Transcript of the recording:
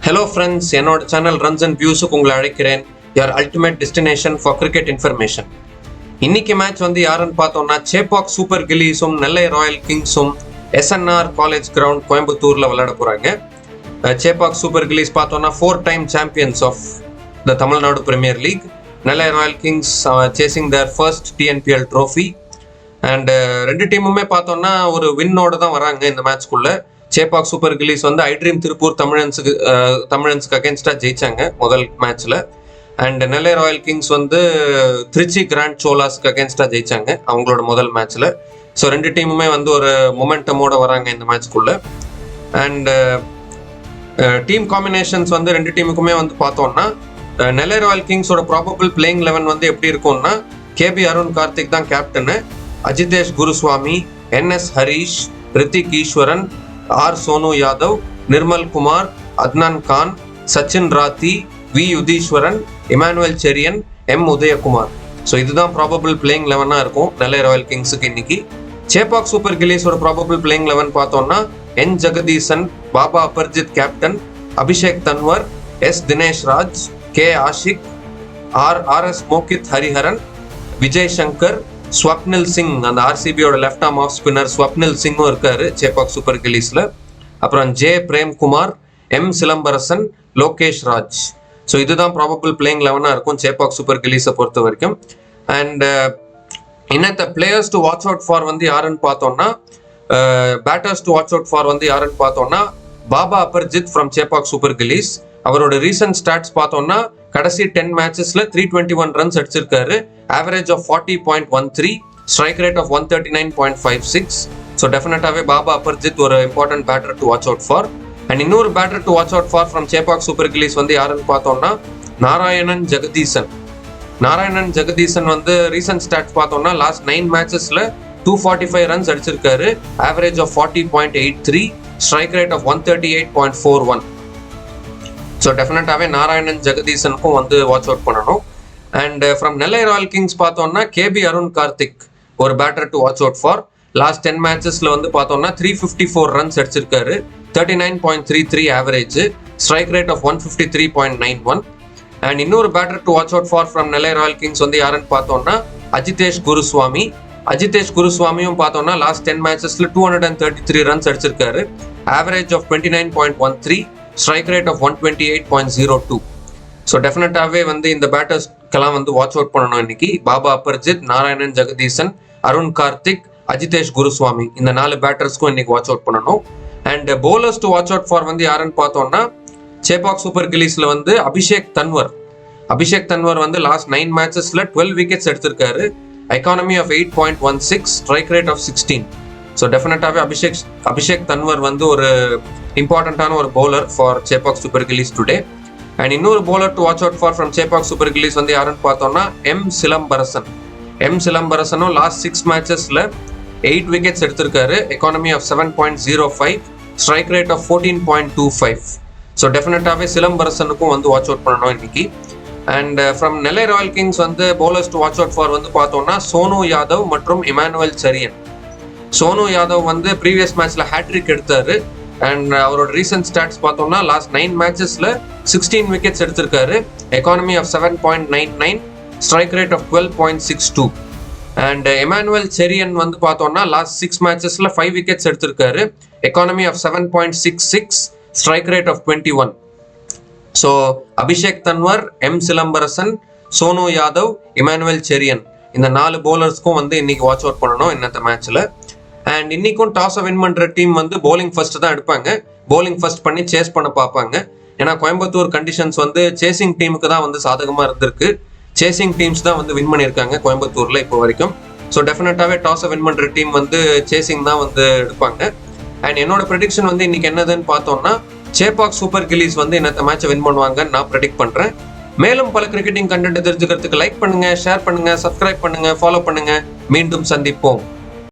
Hello friends, என்னோட channel runs and வியூஸுக்கு உங்களை அழைக்கிறேன். your ultimate destination for cricket information. இன்னைக்கு மேட்ச் வந்து யாருன்னு பார்த்தோம்னா சேப்பாக் சூப்பர் கில்லிஸும் நெல்லை ராயல் கிங்ஸும் SNR காலேஜ் கிரவுண்ட் கோயம்புத்தூர்ல விளையாட போறாங்க. சேப்பாக் சூப்பர் கில்லிஸ் பார்த்தோம்னா 4 time champions of the Tamil Nadu premier league. Nellai Royal kings chasing their first TNPL trophy. And ரெண்டு டீமுமே பார்த்தோம்னா ஒரு வின்னோட தான் வராங்க இந்த மேட்ச்க்குள்ள. சேப்பாக் சூப்பர் கில்லிஸ் வந்து ஐட்ரீம் திருப்பூர் தமிழன்ஸுக்கு அகேன்ஸ்டாக ஜெயிச்சாங்க முதல் மேட்ச்ல. அண்ட் நெல்லை ராயல் கிங்ஸ் வந்து திருச்சி கிராண்ட் சோலாஸ்க்கு அகேன்ஸ்டாக ஜெயிச்சாங்க அவங்களோட முதல் மேட்ச்ல. ஸோ ரெண்டு டீமுமே வந்து ஒரு மொமெண்டமோட வராங்க இந்த மேட்ச்க்குள்ள. அண்ட் டீம் காம்பினேஷன்ஸ் வந்து ரெண்டு டீமுக்குமே வந்து பார்த்தோம்னா நெல்லை ராயல் கிங்ஸோட ப்ராபபிள் பிளேயிங் 11 வந்து எப்படி இருக்கும்னா KB அருண் கார்த்திக் தான் captain, Ajitesh Guruswamy, NS Harish, Ritik Eswaran, R Sonu Yadav, Nirmal Kumar, Adnan Khan, Sachin Rathee, V Yudheeswaran, Immanuel Cherian, M Udhayakumar. So இதுதான் ப்ராபபிள் பிளேயிங் 11 இருக்கும் நெல்லை ராயல் கிங்ஸுக்கு இன்னைக்கு. சேப்பாக் சூப்பர் கில்லிஸோட ப்ராபபிள் பிளேயிங் 11 பார்த்தோம்னா N Jagadeesan, Baba Aparajith captain, Abhishek Tanwar, S Dinesh Raj, K Ashik, RS Mohit Hariharan, Vijay Shankar, Swapnil Singh, அந்த RCBயோட left arm off spinner Swapnil சிங்கும் இருக்காரு சேப்பாக் சூப்பர் கில்லிஸ்ல. அப்புறம் J Premkumar, M Silambarasan, Lokesh Raj. So இதுதான் ப்ராபபிள் பிளேயிங் 11 இருக்கும் சேப்பாக் சூப்பர் கில்லிஸை பொறுத்த வரைக்கும். அண்ட் இன்னத்த players to watch out for வந்து யாருன்னு பார்த்தோம்னா batters to watch out for வந்து யாருன்னு பார்த்தோம்னா பாபா அபர்ஜித் ஃப்ரம் சேப்பாக் சூப்பர் கில்லிஸ். அவரோட ரீசன்ட் ஸ்டாட்ஸ் பார்த்தோம்னா கடைசி 10 மேட்சஸ்ல 321 ரன்ஸ் அடிச்சிருக்காரு, average of 40.13, strike rate of 139.56. So டெஃபினட்டாவே பாபா அபர்ஜித் ஒரு important batter to watch out for. And இன்னொரு batter to watch out for from Chepauk super gillies வந்து யாருன்னு பார்த்தோம்னா நாராயணன் ஜெகதீசன். நாராயணன் ஜெகதீசன் வந்து ரீசன்ட் ஸ்டாட்ஸ் பார்த்தோம்னா லாஸ்ட் 9 மேட்சஸ்ல 245 ரன்ஸ் அடிச்சிருக்காரு, average of 40.83, strike rate of 138.41. So டெஃபினட்டாகவே நாராயணன் ஜெகதீசனுக்கும் வந்து வாட்ச் அவுட் பண்ணணும். And from Nellai Royal Kings பார்த்தோம்னா KB அருண் கார்த்திக் ஒரு batter to watch out for. Last 10 மேட்சஸ்ல வந்து பார்த்தோம்னா 354 ரன்ஸ் அடிச்சிருக்காரு, 39.33 average, strike rate of 153.91. And இன்னொரு batter to watch out for from Nellai Royal Kings வந்து யாருன்னு பார்த்தோம்னா அஜிதேஷ் குருசுவாமி. அஜிதேஷ் குருசுவாமியும் பார்த்தோம்னா லாஸ்ட் 10 மேட்சஸ்ல 233 ரன்ஸ் அடிச்சிருக்காரு, average of 29.13, strike rate of 128.02. So டெஃபினட்டாகவே வந்து இந்த பேட்டர்ஸ்க்கெல்லாம் வந்து வாட்ச் அவுட் பண்ணணும் இன்னைக்கு. பாபா அபர்ஜித், நாராயணன் ஜெகதீசன், அருண் கார்த்திக், அஜிதேஷ் குருசுவாமி, இந்த 4 பேட்டர்ஸ்க்கும் இன்னைக்கு வாட்ச் அவுட் பண்ணணும். And bowlers to watch out for வந்து யாருன்னு பார்த்தோம்னா சேப்பாக் சூப்பர் கில்லிஸ்ல வந்து அபிஷேக் தன்வர். அபிஷேக் தன்வர் வந்து லாஸ்ட் 9 மேட்சஸ்ல 12 விக்கெட்ஸ் எடுத்திருக்காரு, economy of 8.16, strike rate of 16. So டெஃபினட்டாகவே அபிஷேக் தன்வர் வந்து ஒரு இம்பார்ட்டன்டான ஒரு bowler for Chepauk super Gillies today. And இன்னொரு bowler to watch out for from Chepauk super gillies வந்து யாருன்னு பார்த்தோம்னா M சிலம்பரசன். M சிலம்பரசனும் லாஸ்ட் 6 மேட்சஸ்ல 8 விக்கெட்ஸ் எடுத்திருக்காரு, economy of 7.05, strike rate of 14.25. So டெஃபினட்டாகவே சிலம்பரசனுக்கும் வந்து வாட்ச் அவுட் பண்ணணும் இன்னைக்கு. And from Nellai Royal Kings வந்து bowlers to watch out for வந்து பார்த்தோம்னா சோனு யாதவ் மற்றும் இமானுவேல் செரியன். சோனு யாதவ் வந்து ப்ரீவியஸ் மேட்ச்ல ஹேட்ரிக் எடுத்தாரு. அண்ட் அவரோட ரீசன்ட் ஸ்டாட்ஸ் பார்த்தோம்னா லாஸ்ட் 9 மேட்சஸ்ல 16 விக்கெட்ஸ் எடுத்திருக்காரு, economy of 7.99, strike rate of 12.62. And Immanuel Cherian வந்து பார்த்தோம்னா லாஸ்ட் 6 மேட்சஸ்ல 5 விக்கெட்ஸ் எடுத்திருக்காரு, economy of 7.66, strike rate of 21. So Abhishek Tanwar, M Silambarasan, Sonu Yadav, Immanuel Cherian, இந்த 4 பவுலர்ஸ்க்கும் வந்து இன்னைக்கு வாட்ச் அவுட் பண்ணணும் இன்னத்த மேட்ச்ல. அண்ட் இன்னைக்கும் டாஸை வின் பண்ற டீம் வந்து bowling ஃபர்ஸ்ட் தான் எடுப்பாங்க, bowling ஃபர்ஸ்ட் பண்ணி சேஸ் பண்ண பார்ப்பாங்க. ஏன்னா கோயம்புத்தூர் கண்டிஷன்ஸ் வந்து சேசிங் டீமுக்கு தான் வந்து சாதகமா இருந்திருக்கு, சேசிங் டீம்ஸ் தான் வந்து வின் பண்ணியிருக்காங்க கோயம்புத்தூர்ல இப்போ வரைக்கும். ஸோ டெஃபினட்டாகவே டாஸை வின் பண்ற டீம் வந்து சேசிங் தான் வந்து எடுப்பாங்க. அண்ட் என்னோட ப்ரெடிக்ஷன் வந்து இன்னைக்கு என்னதுன்னு பார்த்தோம்னா சேப்பாக் சூப்பர் கில்லிஸ் வந்து இன்னத்த மேட்சை வின் பண்ணுவாங்கன்னு நான் ப்ரெடிக்ட் பண்றேன். மேலும் பல கிரிக்கெட்டிங் கண்டென்ட் தெரிஞ்சுக்கிறதுக்கு லைக் பண்ணுங்க, ஷேர் பண்ணுங்க, சப்ஸ்கிரைப் பண்ணுங்க, ஃபாலோ பண்ணுங்க. மீண்டும் சந்திப்போம்.